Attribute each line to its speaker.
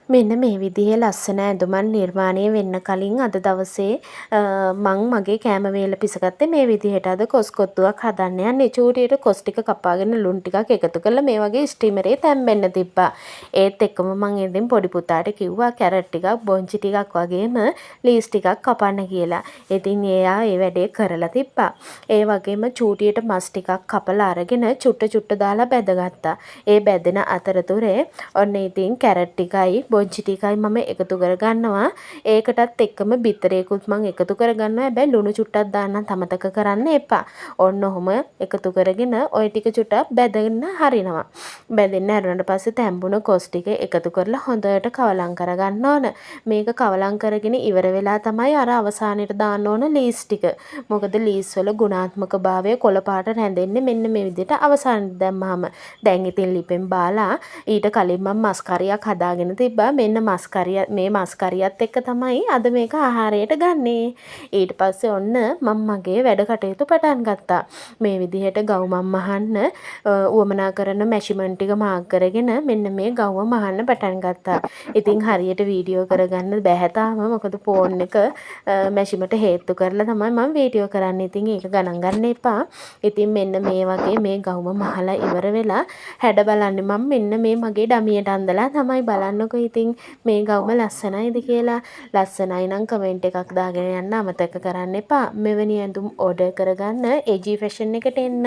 Speaker 1: මෙන්න මේ විදිහේ ලස්සන ඇඳුමක් නිර්මාණය වෙන්න කලින් අද දවසේ මං මගේ කෑම වේල පිසගත්තේ මේ විදිහට. අද කොස් කොත්තුවක් හදන්න යන්නේ. චූටියට කොස් ටික කපාගෙන ලුණු ටිකක් එකතු කරලා මේ වගේ ස්ටීමරේ තැම්බෙන්න තිබ්බා. ඒත් එක්කම මං ඉතින් පොඩි පුතාට කිව්වා කැරට් ටිකක් බොංචි ටිකක් වගේම ලීස් ටිකක් කපන්න කියලා. ඉතින් එයා ඒ වැඩේ කරලා තිබ්බා. ඒ වගේම චූටියට මස් ටිකක් කපලා අරගෙන චුට්ට දාලා බැදගත්තා. ඒ බැදෙන අතරතුරේ ඔන්න ඉතින් කැරට් ටිකයි බොංචි ටිකයි මම එකතු කරගන්නවා. ඒකටත් එක්කම බිත්තරයකුත් මම එකතු කරගන්නවා. හැබැයි ලුණු චුට්ටක් දාන්න අමතක කරන්න එපා. ඔන්න ඔහොම එකතු කරගෙන ওই ටික චුට්ටක් බැදගෙන හරිනවා. බැදෙන්න හරුණාට පස්සේ තැම්බුණ කොස් ටික එකතු කරලා හොඳට කවලම් කරගන්න ඕන. මේක කවලම් කරගෙන ඉවර වෙලා තමයි අර අවසානයේට දාන්න ඕන ලීස් ටික. මොකද ලීස් වල ගුණාත්මක භාවය කොළ පාට රැඳෙන්නේ මෙන්න මේ විදිහට අවසානයේ දැම්මහම. දැන් ඉතින් ලිපෙන් බාලා ඊට කලින් මම මස් කරියක් හදාගෙන තිබ්බා. මෙන්න මස් කරිය මේ මස් කරියත් එක්ක තමයි අද මේක ආහාරයට ගන්නේ. ඊට පස්සේ ඔන්න මම මගේ වැඩ කටයුතු පටන් ගත්තා. මේ විදිහට ගවුමක් මහන්න උවමනා කරන මැෂිමන්ට් ටික මාක් කරගෙන මෙන්න මේ ගවුම මහන්න පටන් ගත්තා. ඉතින් හරියට වීඩියෝ කරගන්න බැහැ තාම. මොකද ෆෝන් එක මැෂිමට හේතු කරලා තමයි මම වීඩියෝ කරන්නේ. ඉතින් ඒක ගණන් ගන්න එපා. ඉතින් මෙන්න මේ වගේ මේ ගවුම මහලා ඉවර වෙලා හැඩ බලන්නේ මම මෙන්න මේ මගේ ඩමියට අඳලා තමයි බලන්නකො ඉතින් මේ ගවුම ලස්සනයිද කියලා. ලස්සනයි නම් කමෙන්ට් එකක් දාගෙන යන්න අමතක කරන්න එපා. මෙවැනි ඇඳුම් ඕඩර් කරගන්න AG ෆැෂන් එකට එන්න.